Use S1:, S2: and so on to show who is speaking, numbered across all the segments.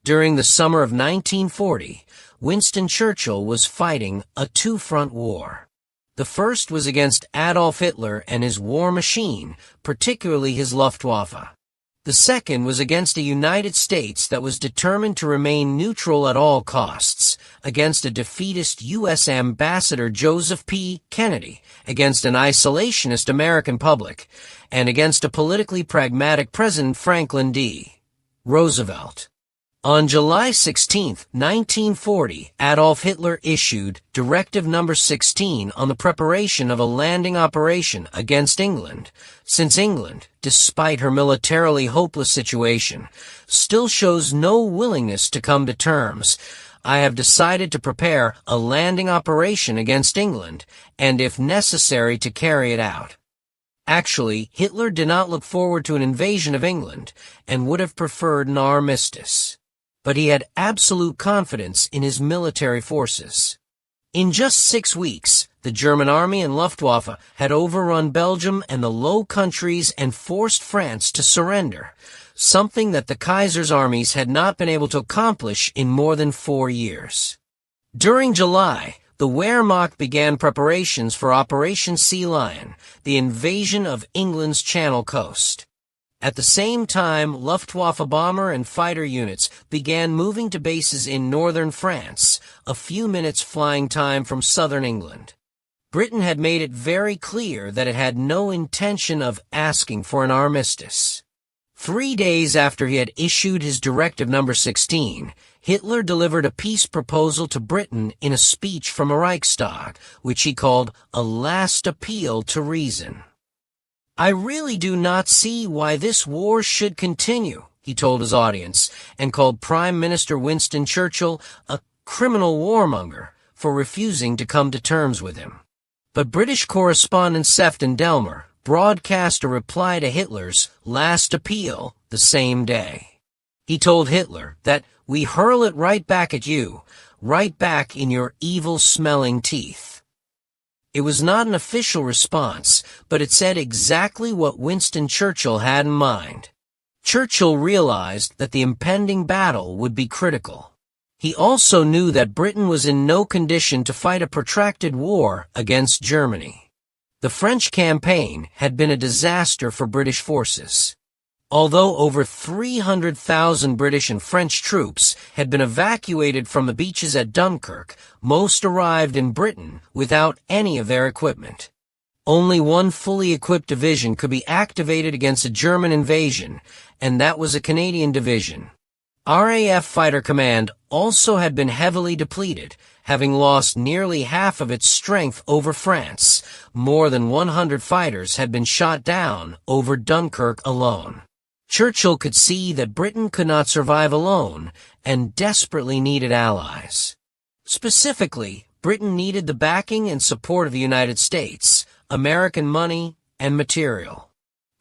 S1: During the summer of 1940, Winston Churchill was fighting a two-front war. The first was against Adolf Hitler and his war machine, particularly his Luftwaffe. The second was against a United States that was determined to remain neutral at all costs, against a defeatist U.S. Ambassador Joseph P. Kennedy, against an isolationist American public, and against a politically pragmatic President Franklin D. Roosevelt. On July 16, 1940, Adolf Hitler issued Directive No. 16 on the preparation of a landing operation against England, since England, despite her militarily hopeless situation, still shows no willingness to come to terms. I have decided to prepare a landing operation against England, and if necessary to carry it out. Actually, Hitler did not look forward to an invasion of England, and would have preferred an armistice. But he had absolute confidence in his military forces. In just 6 weeks, the German army and Luftwaffe had overrun Belgium and the Low Countries and forced France to surrender, something that the Kaiser's armies had not been able to accomplish in more than 4 years. During July, the Wehrmacht began preparations for Operation Sea Lion, the invasion of England's Channel coast. At the same time, Luftwaffe bomber and fighter units began moving to bases in northern France, a few minutes flying time from southern England. Britain had made it very clear that it had no intention of asking for an armistice. 3 days after he had issued his Directive No. 16, Hitler delivered a peace proposal to Britain in a speech from a Reichstag, which he called a last appeal to reason. "I really do not see why this war should continue," he told his audience, and called Prime Minister Winston Churchill a criminal warmonger for refusing to come to terms with him. But British correspondent Sefton Delmer broadcast a reply to Hitler's last appeal the same day. He told Hitler that "we hurl it right back at you, right back in your evil-smelling teeth." It was not an official response, but it said exactly what Winston Churchill had in mind. Churchill realized that the impending battle would be critical. He also knew that Britain was in no condition to fight a protracted war against Germany. The French campaign had been a disaster for British forces. Although over 300,000 British and French troops had been evacuated from the beaches at Dunkirk, most arrived in Britain without any of their equipment. Only one fully equipped division could be activated against a German invasion, and that was a Canadian division. RAF Fighter Command also had been heavily depleted, having lost nearly half of its strength over France. More than 100 fighters had been shot down over Dunkirk alone. Churchill could see that Britain could not survive alone and desperately needed allies. Specifically, Britain needed the backing and support of the United States, American money, and material.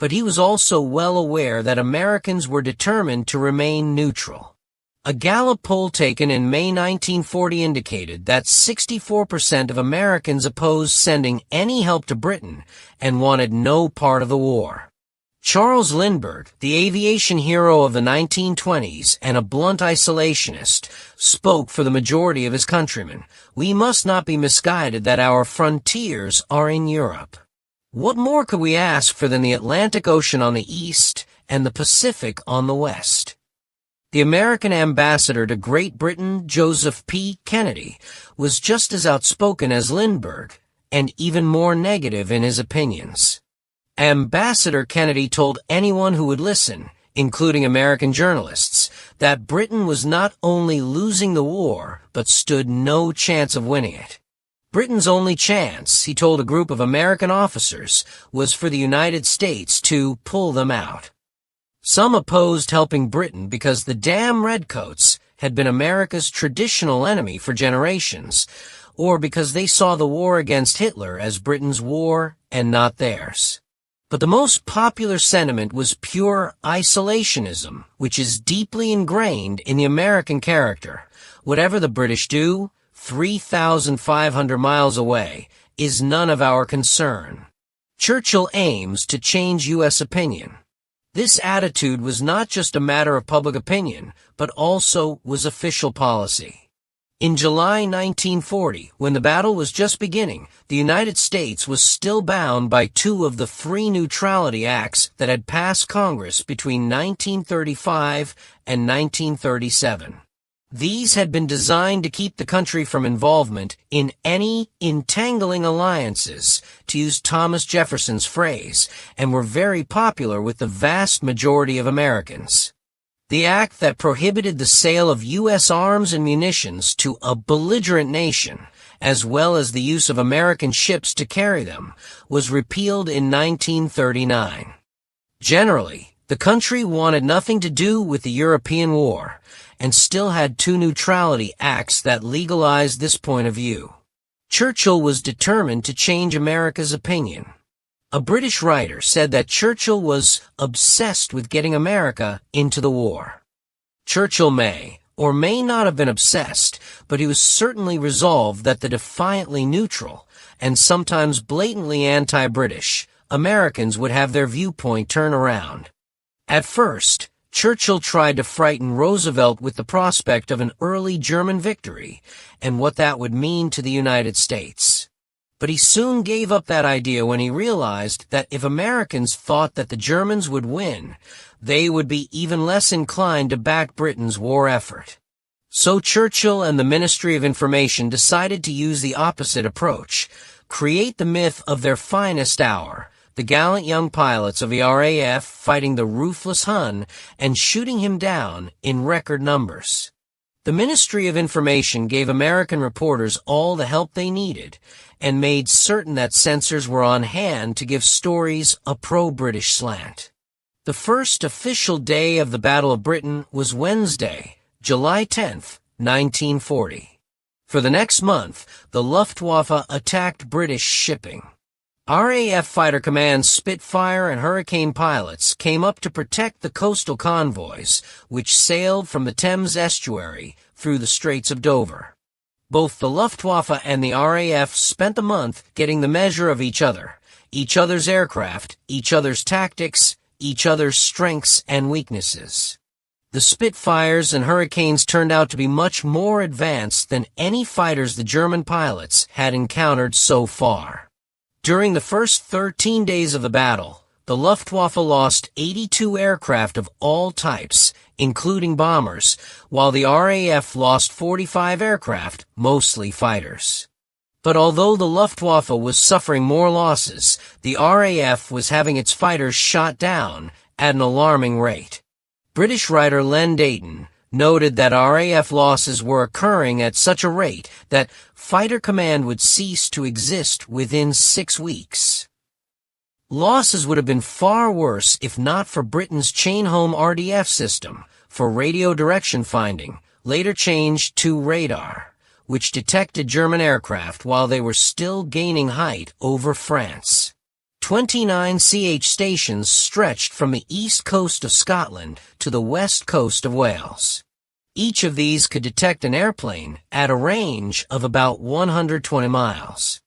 S1: But he was also well aware that Americans were determined to remain neutral. A Gallup poll taken in May 1940 indicated that 64% of Americans opposed sending any help to Britain and wanted no part of the war. Charles Lindbergh, the aviation hero of the 1920s and a blunt isolationist, spoke for the majority of his countrymen. "We must not be misguided that our frontiers are in Europe. What more could we ask for than the Atlantic Ocean on the east and the Pacific on the west?" The American ambassador to Great Britain, Joseph P. Kennedy, was just as outspoken as Lindbergh, and even more negative in his opinions. Ambassador Kennedy told anyone who would listen, including American journalists, that Britain was not only losing the war, but stood no chance of winning it. Britain's only chance, he told a group of American officers, was for the United States to pull them out. Some opposed helping Britain because the damn redcoats had been America's traditional enemy for generations, or because they saw the war against Hitler as Britain's war and not theirs. But the most popular sentiment was pure isolationism, which is deeply ingrained in the American character. Whatever the British do, 3,500 miles away, is none of our concern. Churchill aims to change U.S. opinion. This attitude was not just a matter of public opinion, but also was official policy. In July 1940, when the battle was just beginning, the United States was still bound by two of the three neutrality acts that had passed Congress between 1935 and 1937. These had been designed to keep the country from involvement in any entangling alliances, to use Thomas Jefferson's phrase, and were very popular with the vast majority of Americans. The act that prohibited the sale of U.S. arms and munitions to a belligerent nation, as well as the use of American ships to carry them, was repealed in 1939. Generally, the country wanted nothing to do with the European War, and still had two neutrality acts that legalized this point of view. Churchill was determined to change America's opinion. A British writer said that Churchill was obsessed with getting America into the war. Churchill may or may not have been obsessed, but he was certainly resolved that the defiantly neutral, and sometimes blatantly anti-British, Americans would have their viewpoint turn around. At first, Churchill tried to frighten Roosevelt with the prospect of an early German victory and what that would mean to the United States. But he soon gave up that idea when he realized that if Americans thought that the Germans would win, they would be even less inclined to back Britain's war effort. So Churchill and the Ministry of Information decided to use the opposite approach, create the myth of their finest hour, the gallant young pilots of the RAF fighting the ruthless Hun and shooting him down in record numbers. The Ministry of Information gave American reporters all the help they needed and made certain that censors were on hand to give stories a pro-British slant. The first official day of the Battle of Britain was Wednesday, July 10, 1940. For the next month, the Luftwaffe attacked British shipping. RAF Fighter Command's Spitfire and Hurricane pilots came up to protect the coastal convoys, which sailed from the Thames estuary through the Straits of Dover. Both the Luftwaffe and the RAF spent the month getting the measure of each other's aircraft, each other's tactics, each other's strengths and weaknesses. The Spitfires and Hurricanes turned out to be much more advanced than any fighters the German pilots had encountered so far. During the first 13 days of the battle, the Luftwaffe lost 82 aircraft of all types, including bombers, while the RAF lost 45 aircraft, mostly fighters. But although the Luftwaffe was suffering more losses, the RAF was having its fighters shot down at an alarming rate. British writer Len Deighton noted that RAF losses were occurring at such a rate that Fighter Command would cease to exist within 6 weeks. Losses would have been far worse if not for Britain's chain-home RDF system for radio direction finding, later changed to radar, which detected German aircraft while they were still gaining height over France. 29 CH stations stretched from the east coast of Scotland to the west coast of Wales. Each of these could detect an airplane at a range of about 120 miles.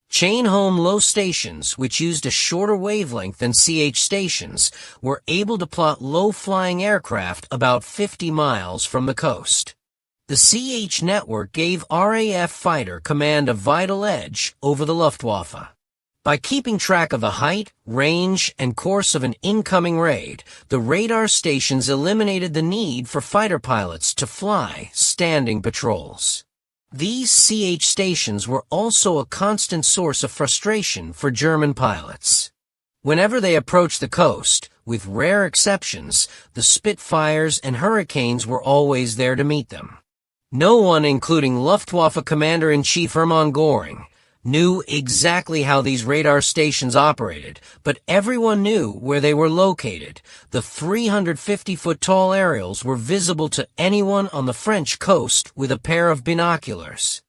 S1: Chain-home low stations, which used a shorter wavelength than CH stations, were able to plot low-flying aircraft about 50 miles from the coast. The CH network gave RAF Fighter Command a vital edge over the Luftwaffe. By keeping track of the height, range, and course of an incoming raid, the radar stations eliminated the need for fighter pilots to fly standing patrols. These CH stations were also a constant source of frustration for German pilots. Whenever they approached the coast, with rare exceptions, the Spitfires and Hurricanes were always there to meet them. No one, including Luftwaffe Commander-in-Chief Hermann Göring, knew exactly how these radar stations operated, but everyone knew where they were located. The 350-foot-tall aerials were visible to anyone on the French coast with a pair of binoculars.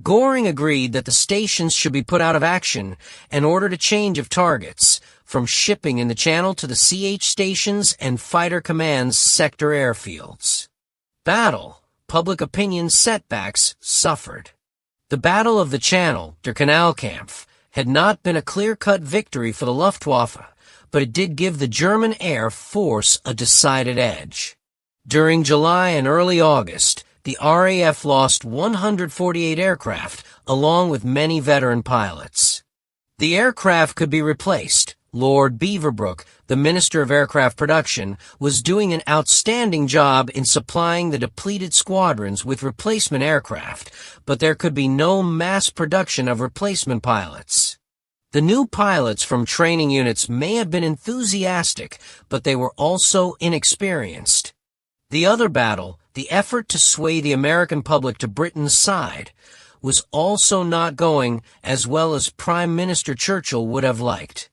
S1: Göring agreed that the stations should be put out of action and ordered a change of targets, from shipping in the Channel to the CH stations and Fighter Command's sector airfields. Battle, public opinion setbacks suffered. The Battle of the Channel, der Kanalkampf, had not been a clear-cut victory for the Luftwaffe, but it did give the German Air Force a decided edge. During July and early August, the RAF lost 148 aircraft, along with many veteran pilots. The aircraft could be replaced. Lord Beaverbrook, the Minister of Aircraft Production, was doing an outstanding job in supplying the depleted squadrons with replacement aircraft, but there could be no mass production of replacement pilots. The new pilots from training units may have been enthusiastic, but they were also inexperienced. The other battle, the effort to sway the American public to Britain's side, was also not going as well as Prime Minister Churchill would have liked.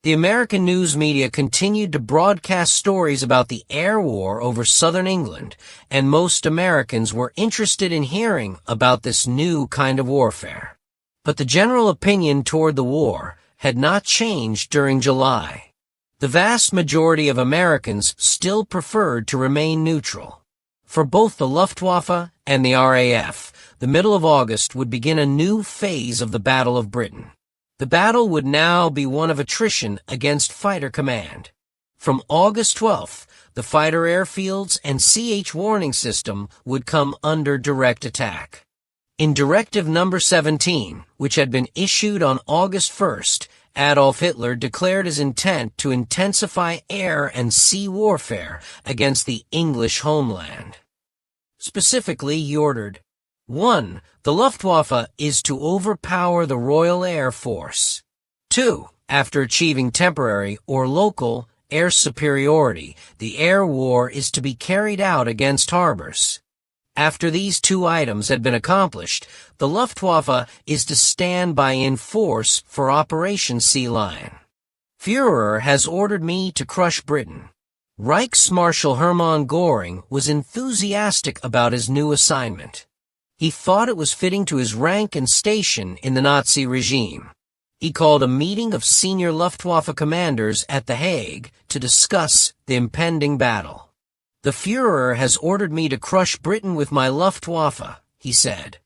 S1: The American news media continued to broadcast stories about the air war over southern England, and most Americans were interested in hearing about this new kind of warfare. But the general opinion toward the war had not changed during July. The vast majority of Americans still preferred to remain neutral. For both the Luftwaffe and the RAF, the middle of August would begin a new phase of the Battle of Britain. The battle would now be one of attrition against fighter command. From August 12th, the fighter airfields and CH warning system would come under direct attack. In Directive Number 17, which had been issued on August 1st, Adolf Hitler declared his intent to intensify air and sea warfare against the English homeland. Specifically, he ordered, 1. The Luftwaffe is to overpower the Royal Air Force. 2. After achieving temporary or local air superiority, the air war is to be carried out against harbors. After these two items had been accomplished, the Luftwaffe is to stand by in force for Operation Sea Lion. Führer has ordered me to crush Britain. Reichsmarschall Hermann Göring was enthusiastic about his new assignment. He thought it was fitting to his rank and station in the Nazi regime. He called a meeting of senior Luftwaffe commanders at The Hague to discuss the impending battle. The Führer has ordered me to crush Britain with my Luftwaffe, he said.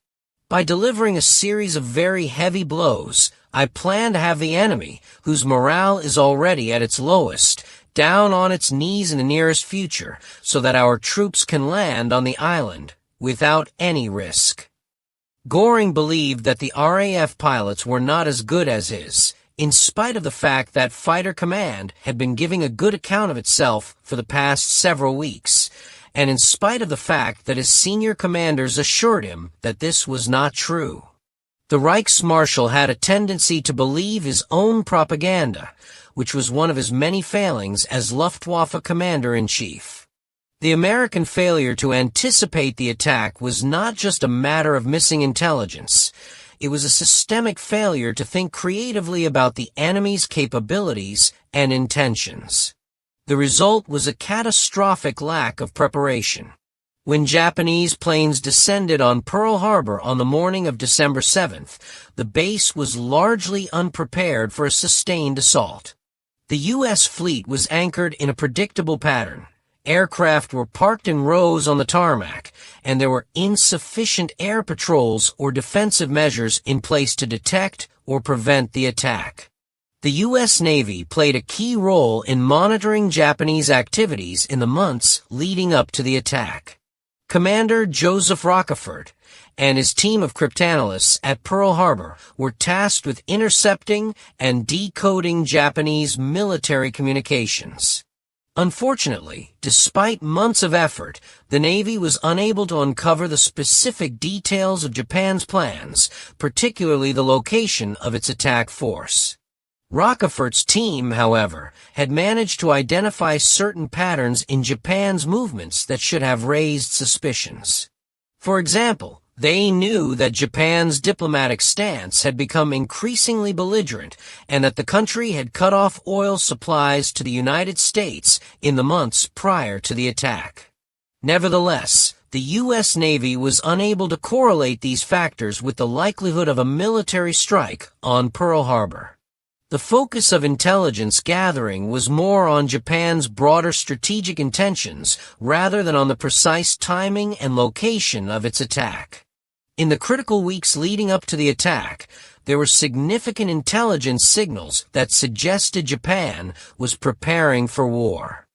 S1: By delivering a series of very heavy blows, I plan to have the enemy, whose morale is already at its lowest, down on its knees in the nearest future, so that our troops can land on the island without any risk. Göring believed that the RAF pilots were not as good as his, in spite of the fact that Fighter Command had been giving a good account of itself for the past several weeks, and in spite of the fact that his senior commanders assured him that this was not true. The Reichsmarschall had a tendency to believe his own propaganda, which was one of his many failings as Luftwaffe Commander-in-Chief. The American failure to anticipate the attack was not just a matter of missing intelligence. It was a systemic failure to think creatively about the enemy's capabilities and intentions. The result was a catastrophic lack of preparation. When Japanese planes descended on Pearl Harbor on the morning of December 7th, the base was largely unprepared for a sustained assault. The U.S. fleet was anchored in a predictable pattern. Aircraft were parked in rows on the tarmac, and there were insufficient air patrols or defensive measures in place to detect or prevent the attack. The U.S. Navy played a key role in monitoring Japanese activities in the months leading up to the attack. Commander Joseph Rockefort and his team of cryptanalysts at Pearl Harbor were tasked with intercepting and decoding Japanese military communications. Unfortunately, despite months of effort, the Navy was unable to uncover the specific details of Japan's plans, particularly the location of its attack force. Rockefort's team, however, had managed to identify certain patterns in Japan's movements that should have raised suspicions. For example, they knew that Japan's diplomatic stance had become increasingly belligerent and that the country had cut off oil supplies to the United States in the months prior to the attack. Nevertheless, the U.S. Navy was unable to correlate these factors with the likelihood of a military strike on Pearl Harbor. The focus of intelligence gathering was more on Japan's broader strategic intentions rather than on the precise timing and location of its attack. In the critical weeks leading up to the attack, there were significant intelligence signals that suggested Japan was preparing for war.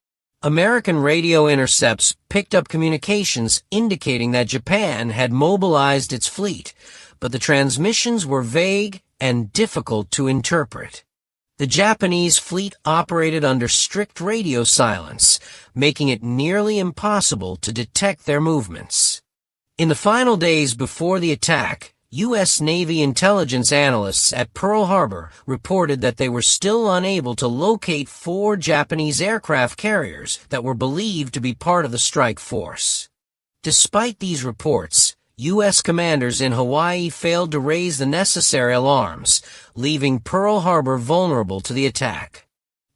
S1: American radio intercepts picked up communications indicating that Japan had mobilized its fleet, but the transmissions were vague and difficult to interpret. The Japanese fleet operated under strict radio silence, making it nearly impossible to detect their movements. In the final days before the attack, U.S. Navy intelligence analysts at Pearl Harbor reported that they were still unable to locate 4 Japanese aircraft carriers that were believed to be part of the strike force. Despite these reports, U.S. commanders in Hawaii failed to raise the necessary alarms, leaving Pearl Harbor vulnerable to the attack.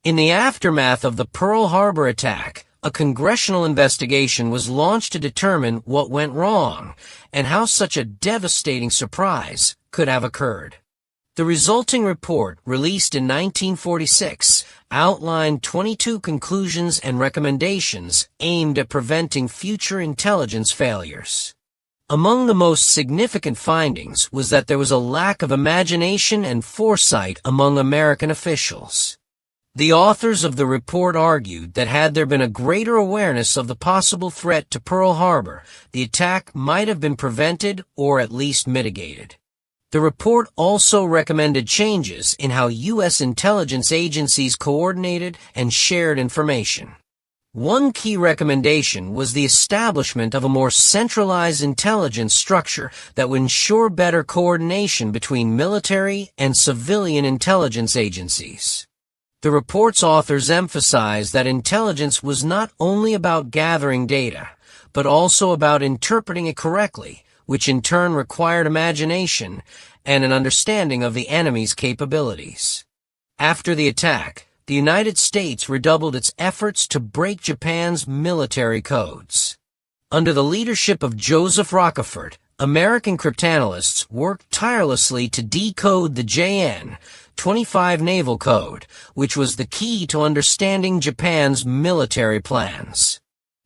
S1: In the aftermath of the Pearl Harbor attack, a congressional investigation was launched to determine what went wrong and how such a devastating surprise could have occurred. The resulting report, released in 1946, outlined 22 conclusions and recommendations aimed at preventing future intelligence failures. Among the most significant findings was that there was a lack of imagination and foresight among American officials. The authors of the report argued that had there been a greater awareness of the possible threat to Pearl Harbor, the attack might have been prevented or at least mitigated. The report also recommended changes in how U.S. intelligence agencies coordinated and shared information. One key recommendation was the establishment of a more centralized intelligence structure that would ensure better coordination between military and civilian intelligence agencies. The report's authors emphasized that intelligence was not only about gathering data, but also about interpreting it correctly, which in turn required imagination and an understanding of the enemy's capabilities. After the attack, the United States redoubled its efforts to break Japan's military codes. Under the leadership of Joseph Rockefeller, American cryptanalysts worked tirelessly to decode the JN 25 Naval Code, which was the key to understanding Japan's military plans.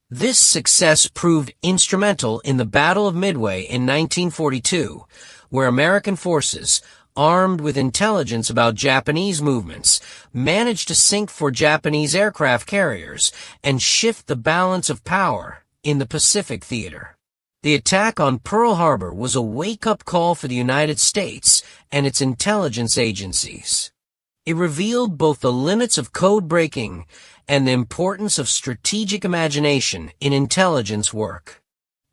S1: This success proved instrumental in the Battle of Midway in 1942, where American forces, armed with intelligence about Japanese movements, managed to sink 4 Japanese aircraft carriers and shift the balance of power in the Pacific theater. The attack on Pearl Harbor was a wake-up call for the United States and its intelligence agencies. It revealed both the limits of code-breaking and the importance of strategic imagination in intelligence work.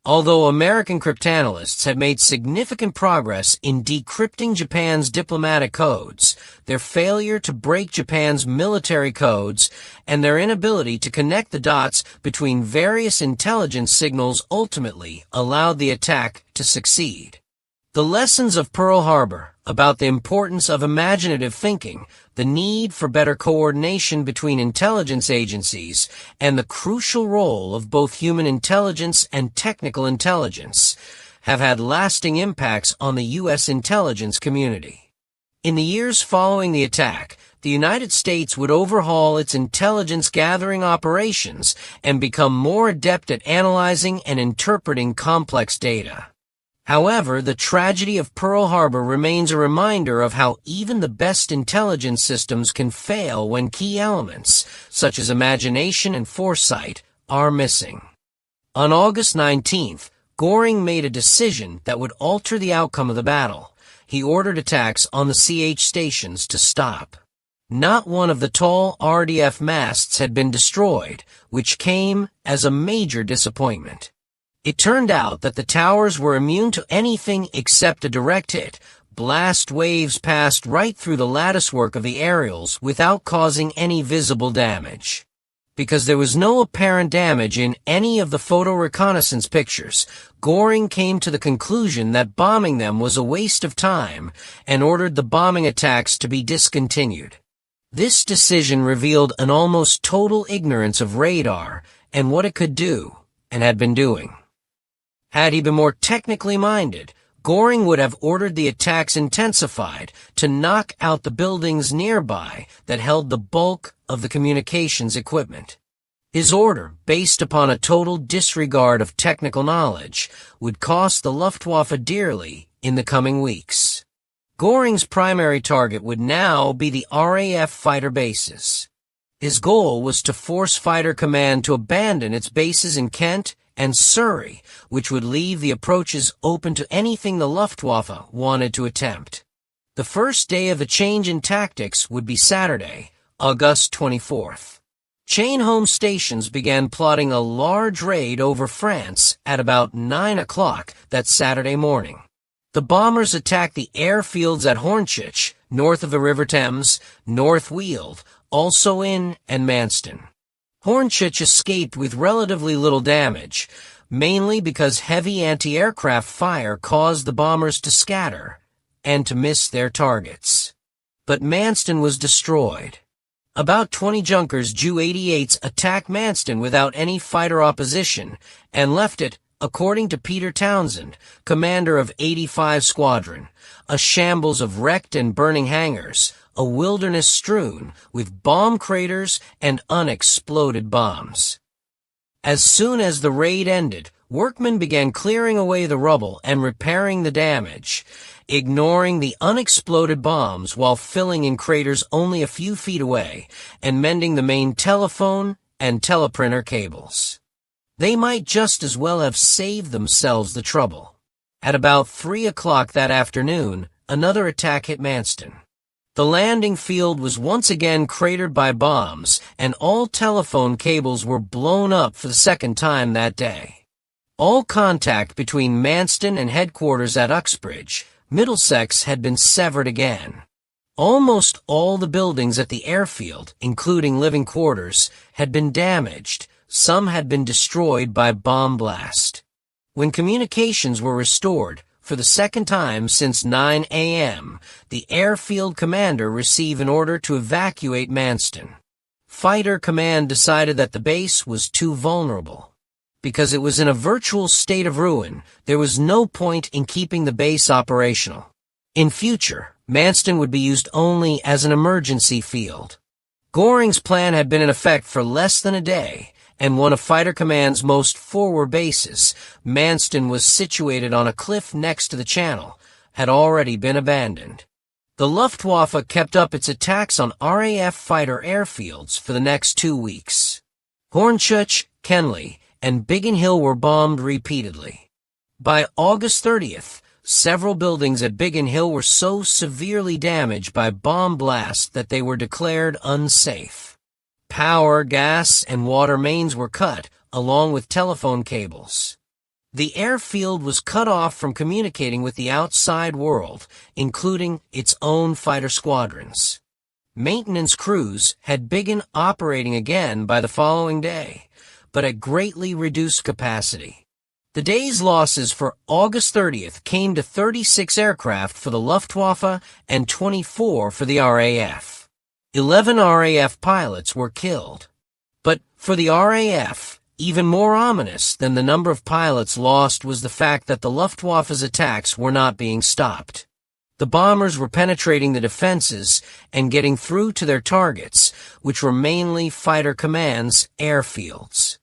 S1: Although American cryptanalysts had made significant progress in decrypting Japan's diplomatic codes, their failure to break Japan's military codes and their inability to connect the dots between various intelligence signals ultimately allowed the attack to succeed. The lessons of Pearl Harbor about the importance of imaginative thinking, the need for better coordination between intelligence agencies, and the crucial role of both human intelligence and technical intelligence have had lasting impacts on the U.S. intelligence community. In the years following the attack, the United States would overhaul its intelligence gathering operations and become more adept at analyzing and interpreting complex data. However, the tragedy of Pearl Harbor remains a reminder of how even the best intelligence systems can fail when key elements, such as imagination and foresight, are missing. On August 19th, Göring made a decision that would alter the outcome of the battle. He ordered attacks on the CH stations to stop. Not one of the tall RDF masts had been destroyed, which came as a major disappointment. It turned out that the towers were immune to anything except a direct hit. Blast waves passed right through the latticework of the aerials without causing any visible damage. Because there was no apparent damage in any of the photo reconnaissance pictures, Göring came to the conclusion that bombing them was a waste of time and ordered the bombing attacks to be discontinued. This decision revealed an almost total ignorance of radar and what it could do and had been doing. Had he been more technically minded, Göring would have ordered the attacks intensified to knock out the buildings nearby that held the bulk of the communications equipment. His order, based upon a total disregard of technical knowledge, would cost the Luftwaffe dearly in the coming weeks. Göring's primary target would now be the RAF fighter bases. His goal was to force Fighter Command to abandon its bases in Kent and Surrey, which would leave the approaches open to anything the Luftwaffe wanted to attempt. The first day of the change in tactics would be Saturday, August 24th. Chain home stations began plotting a large raid over France at about 9 o'clock that Saturday morning. The bombers attacked the airfields at Hornchurch, north of the River Thames, North Weald, also in and Manston. Hornchurch escaped with relatively little damage, mainly because heavy anti-aircraft fire caused the bombers to scatter and to miss their targets. But Manston was destroyed. About 20 Junkers Ju-88s attacked Manston without any fighter opposition and left it, according to Peter Townsend, commander of 85 Squadron, a shambles of wrecked and burning hangars, a wilderness strewn with bomb craters and unexploded bombs. As soon as the raid ended, workmen began clearing away the rubble and repairing the damage, ignoring the unexploded bombs while filling in craters only a few feet away and mending the main telephone and teleprinter cables. They might just as well have saved themselves the trouble. At about 3 o'clock that afternoon, another attack hit Manston. The landing field was once again cratered by bombs, and all telephone cables were blown up for the second time that day. All contact between Manston and headquarters at Uxbridge, Middlesex, had been severed again. Almost all the buildings at the airfield, including living quarters, had been damaged. Some had been destroyed by bomb blast. When communications were restored, for the second time since 9 a.m., the airfield commander received an order to evacuate Manston. Fighter Command decided that the base was too vulnerable. Because it was in a virtual state of ruin, there was no point in keeping the base operational. In future, Manston would be used only as an emergency field. Göring's plan had been in effect for less than a day, and one of Fighter Command's most forward bases, Manston was situated on a cliff next to the channel, had already been abandoned. The Luftwaffe kept up its attacks on RAF fighter airfields for the next 2 weeks. Hornchurch, Kenley, and Biggin Hill were bombed repeatedly. By August 30th, several buildings at Biggin Hill were so severely damaged by bomb blasts that they were declared unsafe. Power, gas, and water mains were cut, along with telephone cables. The airfield was cut off from communicating with the outside world, including its own fighter squadrons. Maintenance crews had Biggin operating again by the following day, but at greatly reduced capacity. The day's losses for August 30th came to 36 aircraft for the Luftwaffe and 24 for the RAF. 11 RAF pilots were killed. But for the RAF, even more ominous than the number of pilots lost was the fact that the Luftwaffe's attacks were not being stopped. The bombers were penetrating the defenses and getting through to their targets, which were mainly Fighter Command's airfields.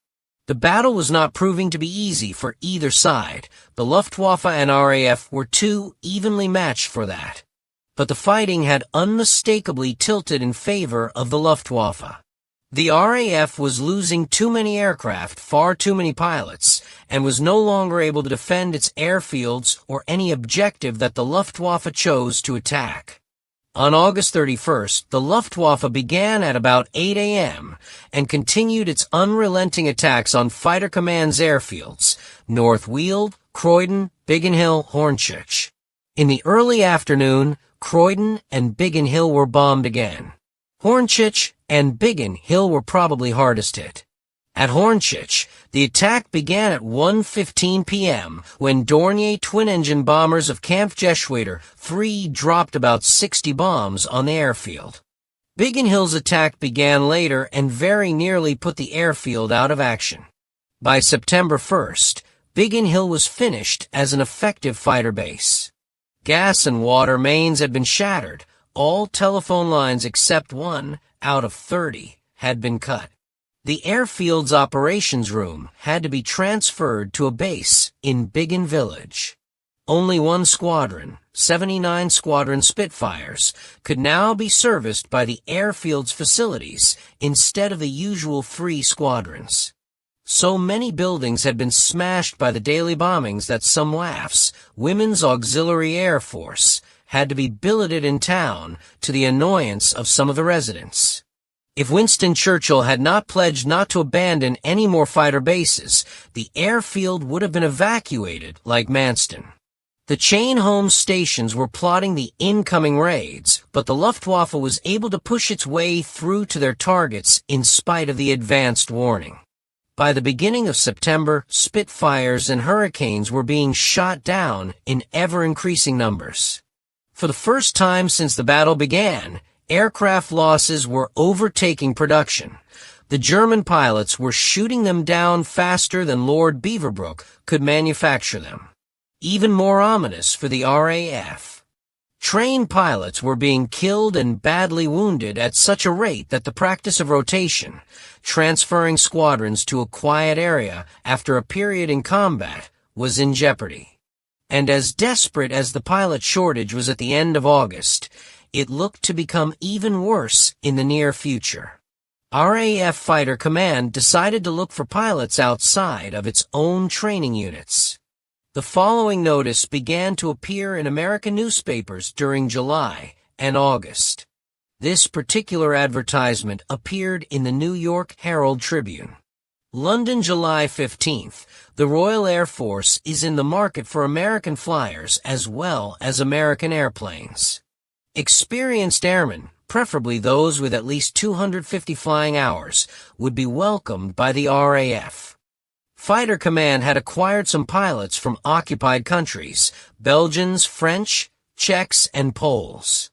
S1: The battle was not proving to be easy for either side. The Luftwaffe and RAF were too evenly matched for that. But the fighting had unmistakably tilted in favor of the Luftwaffe. The RAF was losing too many aircraft, far too many pilots, and was no longer able to defend its airfields or any objective that the Luftwaffe chose to attack. On August 31st, the Luftwaffe began at about 8 a.m. and continued its unrelenting attacks on Fighter Command's airfields, North Weald, Croydon, Biggin Hill, Hornchurch. In the early afternoon, Croydon and Biggin Hill were bombed again. Hornchurch and Biggin Hill were probably hardest hit. At Hornchurch, the attack began at 1:15 p.m. when Dornier twin-engine bombers of Camp Jeschwader 3 dropped about 60 bombs on the airfield. Biggin Hill's attack began later and very nearly put the airfield out of action. By September 1st, Biggin Hill was finished as an effective fighter base. Gas and water mains had been shattered. All telephone lines except one out of 30 had been cut. The airfield's operations room had to be transferred to a base in Biggin Village. Only one squadron, 79 Squadron Spitfires, could now be serviced by the airfield's facilities instead of the usual 3 squadrons. So many buildings had been smashed by the daily bombings that some WAAF's, Women's Auxiliary Air Force, had to be billeted in town, to the annoyance of some of the residents. If Winston Churchill had not pledged not to abandon any more fighter bases, the airfield would have been evacuated like Manston. The chain home stations were plotting the incoming raids, but the Luftwaffe was able to push its way through to their targets in spite of the advanced warning. By the beginning of September, Spitfires and Hurricanes were being shot down in ever-increasing numbers. For the first time since the battle began, aircraft losses were overtaking production. The German pilots were shooting them down faster than Lord Beaverbrook could manufacture them. Even more ominous for the RAF. Trained pilots were being killed and badly wounded at such a rate that the practice of rotation, transferring squadrons to a quiet area after a period in combat, was in jeopardy. And as desperate as the pilot shortage was at the end of August, it looked to become even worse in the near future. RAF Fighter Command decided to look for pilots outside of its own training units. The following notice began to appear in American newspapers during July and August. This particular advertisement appeared in the New York Herald Tribune. London, July 15th. The Royal Air Force is in the market for American flyers as well as American airplanes. Experienced airmen, preferably those with at least 250 flying hours, would be welcomed by the RAF. Fighter Command had acquired some pilots from occupied countries, Belgians, French, Czechs, and Poles.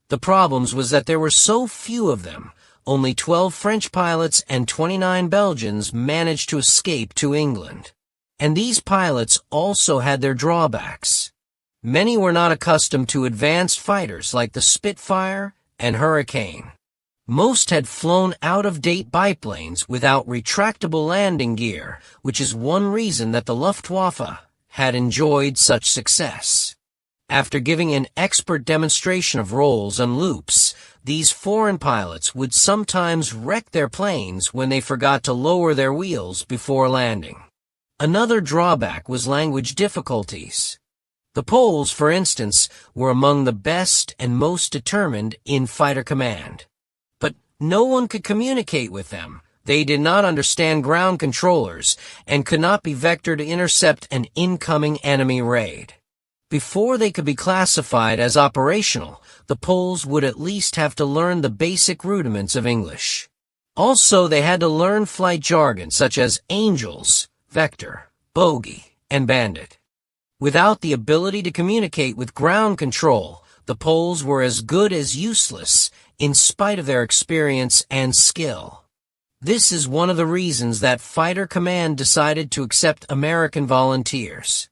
S1: The problems was that there were so few of them. Only 12 French pilots and 29 Belgians managed to escape to England. And these pilots also had their drawbacks. Many were not accustomed to advanced fighters like the Spitfire and Hurricane. Most had flown out-of-date biplanes without retractable landing gear, which is one reason that the Luftwaffe had enjoyed such success. After giving an expert demonstration of rolls and loops, these foreign pilots would sometimes wreck their planes when they forgot to lower their wheels before landing. Another drawback was language difficulties. The Poles, for instance, were among the best and most determined in Fighter Command. But no one could communicate with them. They did not understand ground controllers and could not be vectored to intercept an incoming enemy raid. Before they could be classified as operational, the Poles would at least have to learn the basic rudiments of English. Also, they had to learn flight jargon such as angels, vector, bogey, and bandit. Without the ability to communicate with ground control, the Poles were as good as useless in spite of their experience and skill. This is one of the reasons that Fighter Command decided to accept American volunteers.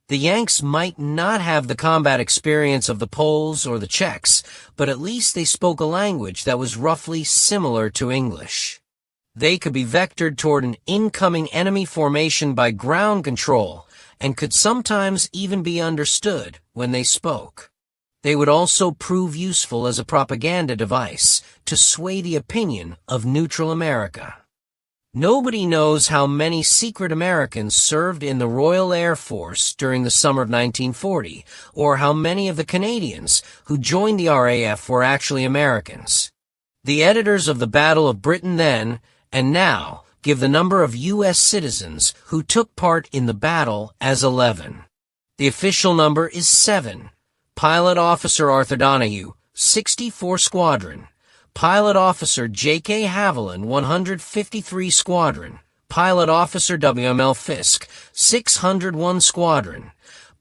S1: The Yanks might not have the combat experience of the Poles or the Czechs, but at least they spoke a language that was roughly similar to English. They could be vectored toward an incoming enemy formation by ground control and could sometimes even be understood when they spoke. They would also prove useful as a propaganda device to sway the opinion of neutral America. Nobody knows how many secret Americans served in the Royal Air Force during the summer of 1940, or how many of the Canadians who joined the RAF were actually Americans. The editors of the Battle of Britain then, and now, give the number of U.S. citizens who took part in the battle as 11. The official number is 7. Pilot Officer Arthur Donahue, 64 Squadron. Pilot Officer J.K. Haviland, 153 Squadron. Pilot Officer W.M.L. Fisk, 601 Squadron.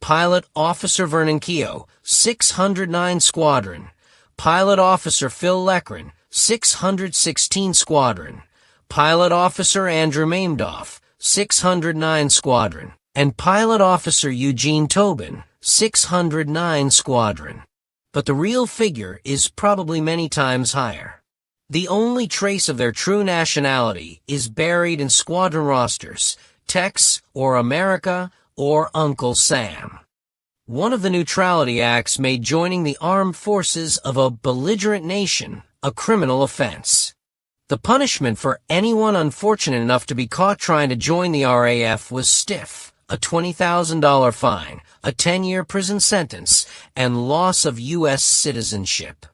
S1: Pilot Officer Vernon Keogh, 609 Squadron. Pilot Officer Phil Leckren, 616 Squadron. Pilot Officer Andrew Maimdoff, 609 Squadron. And Pilot Officer Eugene Tobin, 609 Squadron. But the real figure is probably many times higher. The only trace of their true nationality is buried in squadron rosters, Tex or America or Uncle Sam. One of the neutrality acts made joining the armed forces of a belligerent nation a criminal offense. The punishment for anyone unfortunate enough to be caught trying to join the RAF was stiff, a $20,000 fine, a 10-year prison sentence, and loss of U.S. citizenship.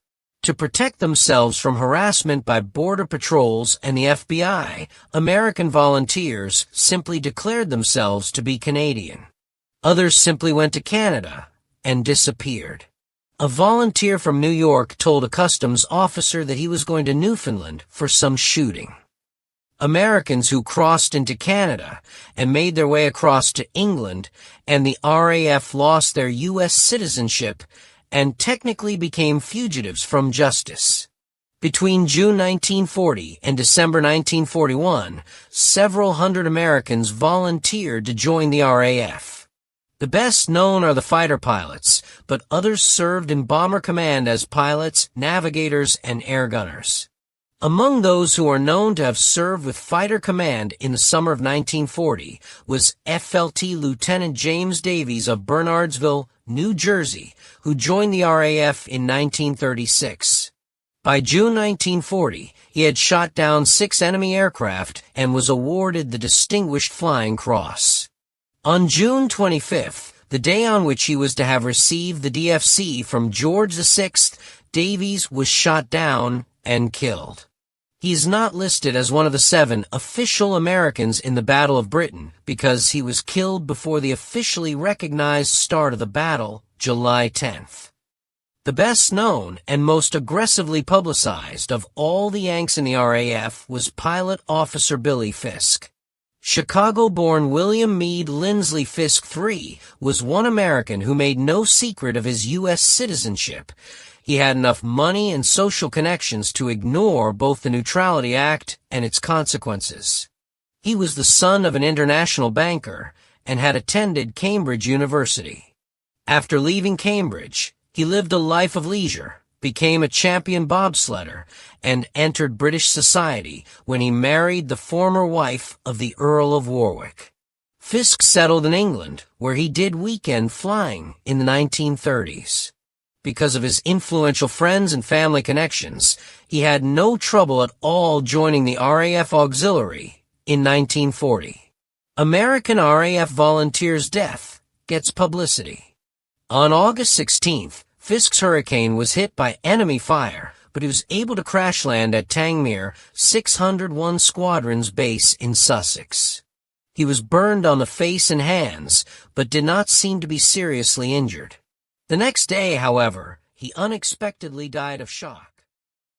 S1: To protect themselves from harassment by border patrols and the FBI, American volunteers simply declared themselves to be Canadian. Others simply went to Canada and disappeared. A volunteer from New York told a customs officer that he was going to Newfoundland for some shooting. Americans who crossed into Canada and made their way across to England, and the RAF lost their U.S. citizenship and technically became fugitives from justice. Between June 1940 and December 1941, several hundred Americans volunteered to join the RAF. The best known are the fighter pilots, but others served in Bomber Command as pilots, navigators, and air gunners. Among those who are known to have served with Fighter Command in the summer of 1940 was FLT Lieutenant James Davies of Bernardsville, New Jersey, who joined the RAF in 1936. By June 1940, he had shot down 6 enemy aircraft and was awarded the Distinguished Flying Cross. On June 25th, the day on which he was to have received the DFC from George VI, Davies was shot down and killed. He is not listed as one of the 7 official Americans in the Battle of Britain because he was killed before the officially recognized start of the battle, July 10th. The best known and most aggressively publicized of all the Yanks in the RAF was Pilot Officer Billy Fisk. Chicago-born William Meade Lindsley Fisk III was one American who made no secret of his U.S. citizenship. He had enough money and social connections to ignore both the Neutrality Act and its consequences. He was the son of an international banker and had attended Cambridge University. After leaving Cambridge, he lived a life of leisure, became a champion bobsledder, and entered British society when he married the former wife of the Earl of Warwick. Fisk settled in England, where he did weekend flying in the 1930s. Because of his influential friends and family connections, he had no trouble at all joining the RAF Auxiliary in 1940. American RAF volunteer's death gets publicity. On August 16th, Fisk's Hurricane was hit by enemy fire, but he was able to crash land at Tangmere 601 Squadron's base in Sussex. He was burned on the face and hands, but did not seem to be seriously injured. The next day, however, he unexpectedly died of shock.